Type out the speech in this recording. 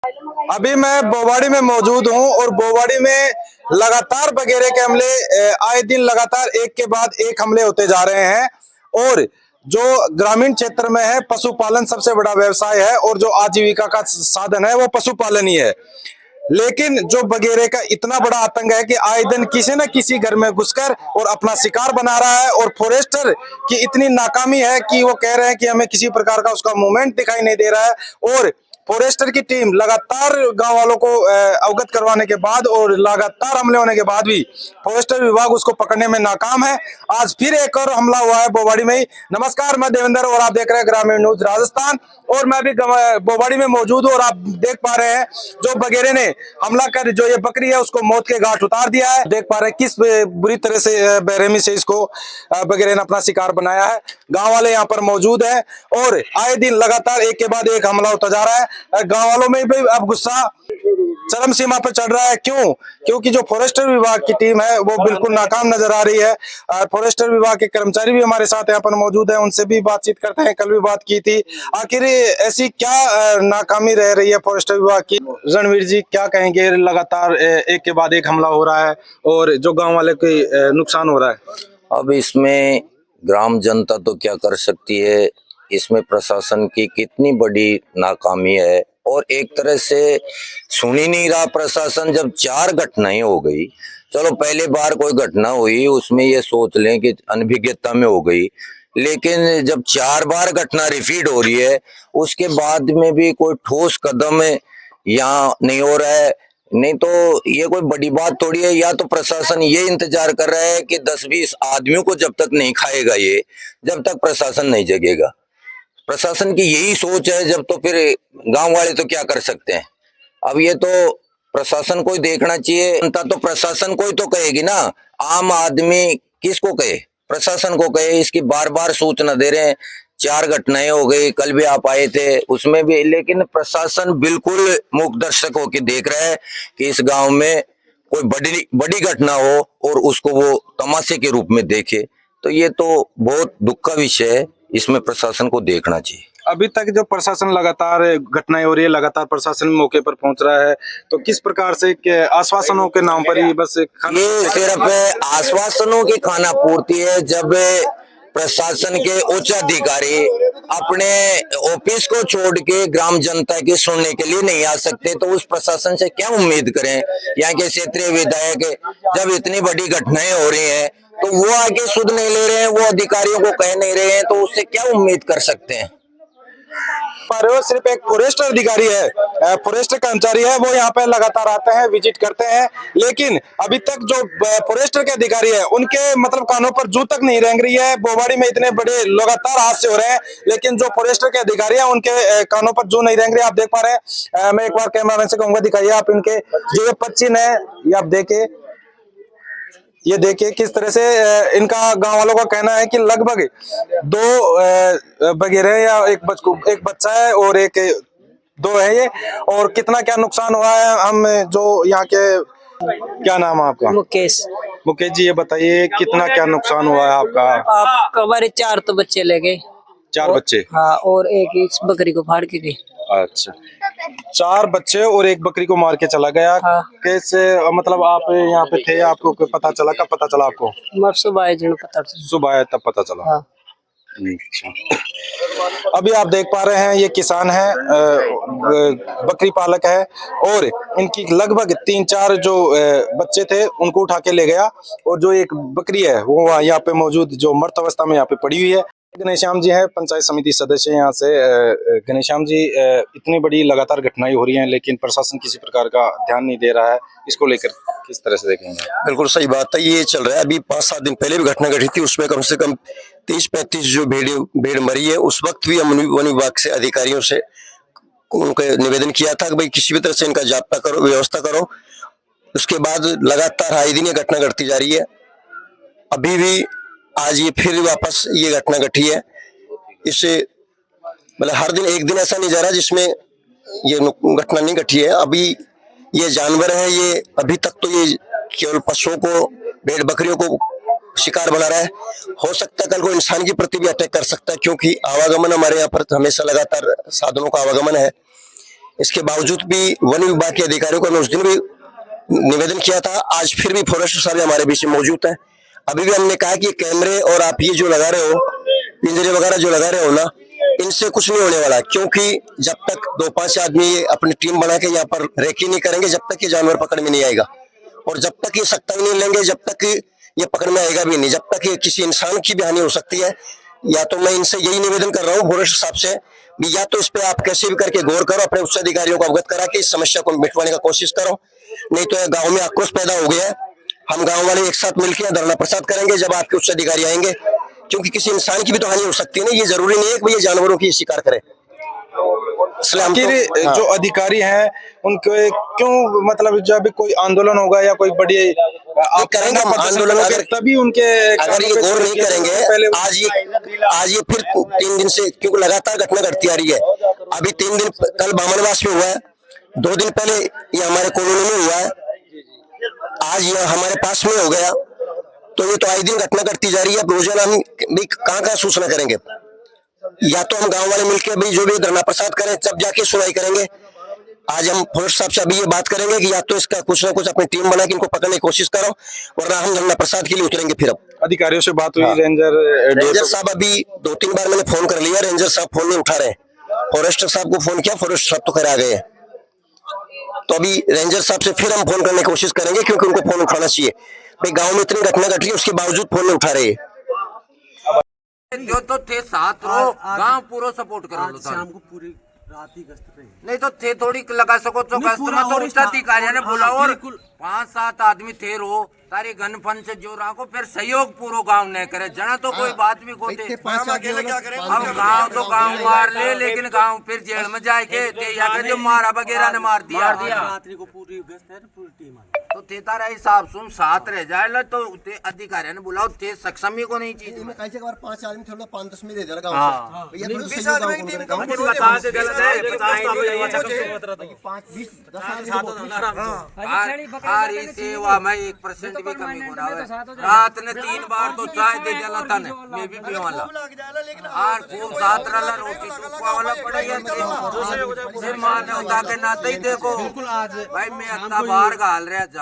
अभी मैं बोवाड़ी में मौजूद हूं और बोवाड़ी में लगातार बगेरे के हमले आए दिन लगातार एक के बाद एक हमले होते जा रहे हैं। और जो ग्रामीण क्षेत्र में है, पशुपालन सबसे बड़ा व्यवसाय है और जो आजीविका का साधन है वो पशुपालन ही है। लेकिन जो बगेरे का इतना बड़ा आतंक है कि आए दिन किसी न किसी घर में घुसकर और अपना शिकार बना रहा है। और फॉरेस्टर की इतनी नाकामी है कि वो कह रहे हैं कि हमें किसी प्रकार का उसका मूवमेंट दिखाई नहीं दे रहा है। और फॉरेस्टर की टीम लगातार गांव वालों को अवगत करवाने के बाद और लगातार हमले होने के बाद भी फॉरेस्टर विभाग उसको पकड़ने में नाकाम है। आज फिर एक और हमला हुआ है बोवाड़ी में ही। नमस्कार, मैं देवेंद्र और आप देख रहे हैं ग्रामीण न्यूज राजस्थान। और मैं भी बोवाड़ी में मौजूद हूँ और आप देख पा रहे हैं जो बगेरे ने हमला कर जो ये बकरी है उसको मौत के घाट उतार दिया है। देख पा रहे हैं किस बुरी तरह से बेरहमी से इसको बगेरे ने अपना शिकार बनाया है। गांव वाले यहाँ पर मौजूद हैं और आए दिन लगातार एक के बाद एक हमला होता जा रहा है। गांव वालों में भी अब गुस्सा चरम सीमा पर चढ़ रहा है। क्यों? क्योंकि जो फॉरेस्टर विभाग की टीम है वो बिल्कुल नाकाम नजर आ रही है। फॉरेस्टर विभाग के कर्मचारी भी हमारे साथ यहाँ पर मौजूद हैं, उनसे भी बातचीत करते हैं। कल भी बात की थी। आखिर ऐसी क्या नाकामी रह रही है फॉरेस्टर विभाग की? रणवीर जी, क्या कहेंगे? लगातार एक के बाद एक हमला हो रहा है और जो गाँव वाले को नुकसान हो रहा है। अब इसमें ग्राम जनता तो क्या कर सकती है, इसमें प्रशासन की कितनी बड़ी नाकामी है। और एक तरह से सुन ही नहीं रहा प्रशासन। जब 4 घटनाएं हो गई, चलो पहले बार कोई घटना हुई उसमें ये सोच लें कि अनभिज्ञता में हो गई, लेकिन जब 4 बार घटना रिपीट हो रही है उसके बाद में भी कोई ठोस कदम यहाँ नहीं हो रहा है। नहीं तो ये कोई बड़ी बात थोड़ी है। या तो प्रशासन ये इंतजार कर रहा है कि 10-20 आदमियों को जब तक नहीं खाएगा ये, जब तक प्रशासन नहीं जगेगा। प्रशासन की यही सोच है। जब तो फिर गांव वाले तो क्या कर सकते हैं। अब ये तो प्रशासन को ही देखना चाहिए। जनता तो प्रशासन को ही तो कहेगी ना, आम आदमी किसको कहे? प्रशासन को कहे। इसकी बार बार सूचना दे रहे हैं। 4 घटनाएं हो गई, कल भी आप आए थे उसमें भी, लेकिन प्रशासन बिल्कुल मूक दर्शक होकर देख रहा है कि इस गांव में कोई बड़ी बड़ी घटना हो और उसको वो तमाशे के रूप में देखे। तो ये तो बहुत दुख का विषय है, इसमें प्रशासन को देखना चाहिए। अभी तक जो प्रशासन लगातार घटनाएं हो रही है, लगातार प्रशासन मौके पर पहुंच रहा है, तो किस प्रकार से आश्वासनों के नाम पर ही बस ये सिर्फ आश्वासनों की खाना पूर्ति है। जब प्रशासन के उच्च अधिकारी अपने ऑफिस को छोड़ के ग्राम जनता की सुनने के लिए नहीं आ सकते तो उस प्रशासन से क्या उम्मीद करें। यहाँ के क्षेत्रीय विधायक जब इतनी बड़ी घटनाएं हो रही हैं तो वो आगे सुध नहीं ले रहे हैं, वो अधिकारियों को कह नहीं रहे हैं, तो उससे क्या उम्मीद कर सकते हैं। पर वो सिर्फ एक फॉरेस्ट अधिकारी है, फॉरेस्ट कर्मचारी है, वो यहाँ पे लगातार आते हैं, विजिट करते हैं। लेकिन अभी तक जो फॉरेस्टर के अधिकारी है उनके मतलब कानों पर जू तक नहीं रेंग रही है। बोवाड़ी में इतने बड़े लगातार हादसे हो रहे हैं लेकिन जो फॉरेस्टर के अधिकारी है उनके कानों पर जू नहीं रेंग रही। आप देख पा रहे हैं। मैं एक बार कैमरामैन से कहूंगा दिखाइए आप इनके जो ये पच्चीन है, ये आप देखे, ये देखिए किस तरह से इनका गांव वालों का कहना है कि लगभग 2 बगेरे या एक बच्चा है और एक 2 है ये। और कितना क्या नुकसान हुआ है, हम जो यहाँ के, क्या नाम है आपका? मुकेश। मुकेश जी, ये बताइए कितना क्या नुकसान हुआ है आपका? आप हमारे 4 तो बच्चे ले गए। 4 बच्चे? हाँ, और एक इस बकरी को फाड़ के गई। अच्छा, 4 बच्चे और एक बकरी को मार के चला गया। हाँ। कैसे, मतलब आप यहाँ पे थे, आपको पता चला? कब पता चला आपको? मर सुबह आए जन पता चला। सुबह आया तब पता चला। हाँ। अभी आप देख पा रहे हैं ये किसान है, बकरी पालक है और इनकी लगभग 3-4 जो बच्चे थे उनको उठा के ले गया। और जो एक बकरी है वो यहाँ पे मौजूद जो मृत अवस्था में यहाँ पे पड़ी हुई है। घनश्याम जी हैं, पंचायत समिति सदस्य यहाँ से। घनश्याम जी, इतनी बड़ी लगातार घटनाएं हो रही हैं लेकिन प्रशासन किसी प्रकार का ध्यान नहीं दे रहा है, इसको लेकर किस तरह से देखेंगे? बिल्कुल सही बात है। ये चल रहा है, अभी 5-7 दिन पहले भी घटना घटी थी, उसमें कम से कम 30-35 जो भेड़ मरी है। उस वक्त भी हम वन विभाग से अधिकारियों से उनको निवेदन किया था कि भाई किसी भी तरह से इनका जाब्ता करो, व्यवस्था करो। उसके बाद लगातार आए दिन ये घटना घटती जा रही है। अभी भी आज ये फिर वापस ये घटना घटी है। इससे मतलब हर दिन एक दिन ऐसा नहीं जा रहा जिसमें ये घटना नहीं घटी है। अभी ये जानवर है, ये अभी तक तो ये केवल पशुओं को, भेड़ बकरियों को शिकार बना रहा है। हो सकता है कल को इंसान के प्रति भी अटैक कर सकता है, क्योंकि आवागमन हमारे यहाँ पर हमेशा लगातार साधनों का आवागमन है। इसके बावजूद भी वन विभाग के अधिकारियों को हमने उस दिन भी निवेदन किया था। आज फिर भी फॉरेस्टर साहब हमारे बीच में मौजूद है। अभी भी हमने कहा कि कैमरे और आप ये जो लगा रहे हो, पिंजरे वगैरह जो लगा रहे हो ना, इनसे कुछ नहीं होने वाला, क्योंकि जब तक 2-5 आदमी अपनी टीम बना के यहाँ पर रेकी नहीं करेंगे, जब तक ये जानवर पकड़ में नहीं आएगा, और जब तक ये सख्ताई नहीं लेंगे, जब तक ये पकड़ में आएगा भी नहीं, जब तक ये किसी इंसान की भी हानि हो सकती है। या तो मैं इनसे यही निवेदन कर रहा हूँ फॉरेस्ट साहब से भी, या तो इस पे आप कैसे भी करके गौर करो, अपने उच्च अधिकारियों को अवगत करा के इस समस्या को मिटवाने का कोशिश करो, नहीं तो गाँव में आक्रोश पैदा हो गया है। हम गाँव वाले एक साथ मिलकर धरना प्रसाद करेंगे जब आपके उच्च अधिकारी आएंगे, क्योंकि किसी इंसान की भी तो हानि हो सकती है ना, ये जरूरी नहीं है कि ये जानवरों की शिकार करे। जो अधिकारी हैं उनके क्यों, मतलब जब कोई आंदोलन होगा या कोई बड़ी करेंगे हम आंदोलन, अगर तभी उनके अगर ये गौर नहीं करेंगे, आज ये फिर 3 दिन से, क्योंकि लगातार घटना घटती आ रही है। अभी 3 दिन, कल बामनवास में हुआ है, 2 दिन पहले ये हमारे कॉलोनी में हुआ है, आज ये हमारे पास में हो गया, तो ये तो आए दिन घटना घटती जा रही है। रोजाना हम भी कहाँ सूचना करेंगे? या तो हम गांव वाले मिलकर भी जो भी धरना प्रसाद करें, तब जाके सुनाई करेंगे। आज हम फॉरेस्ट साहब से अभी ये बात करेंगे कि या तो इसका कुछ ना कुछ अपनी टीम बना के इनको पकड़ने की कोशिश करो, वरना हम धरना प्रसाद के लिए उतरेंगे। फिर अब अधिकारियों से बात हुई? हाँ। रेंजर साहब अभी 2-3 बार मैंने फोन कर लिया, रेंजर साहब फोन नहीं उठा रहे। फॉरेस्टर साहब को फोन किया, फॉरेस्टर साहब तो करा गए, तो अभी रेंजर साहब से फिर हम फोन करने की कोशिश करेंगे, क्योंकि उनको फोन उठाना चाहिए। भाई गाँव में इतनी घटना घट रही है, उसके बावजूद फोन नहीं उठा रहे। जो तो थे साथ रो, गांव पूरा सपोर्ट कर लो, शाम को पूरी रात ही गश्त पे, नहीं तो थे थोड़ी लगा सको तो गश्त में तो उच्च अधिकारियों ने बोला, और 5-7 आदमी थे रो तारी गन फन से जो राखो, फिर सहयोग पूरा गांव नहीं करे, जना तो कोई बात भी कोते। अब गांव तो गांव मार ले, लेकिन गांव फिर जेल में जाए के जो मारा वगैरह ने मार दिया। रात्रि को पूरी गश्त है, पूरी टीम तो ते तारा हिसाब सुन साथ रह जाए, तो अधिकारियों ने बुलाओ, ते सक्षमी को नहीं चीज में 5 आदमी थोड़ा 5-10 में दे देगा सेवा में 1% भी कमी हो रहा है। रात ने 3 बार तो चाय दे दिया था, मैं भी पी वाला, और खूब साथ रहा, रोटी टुकवा वाला पड़ेगा, माँ ने उठा के नाते ही देखो भाई मैं इतना बाहर घाल रहा जा।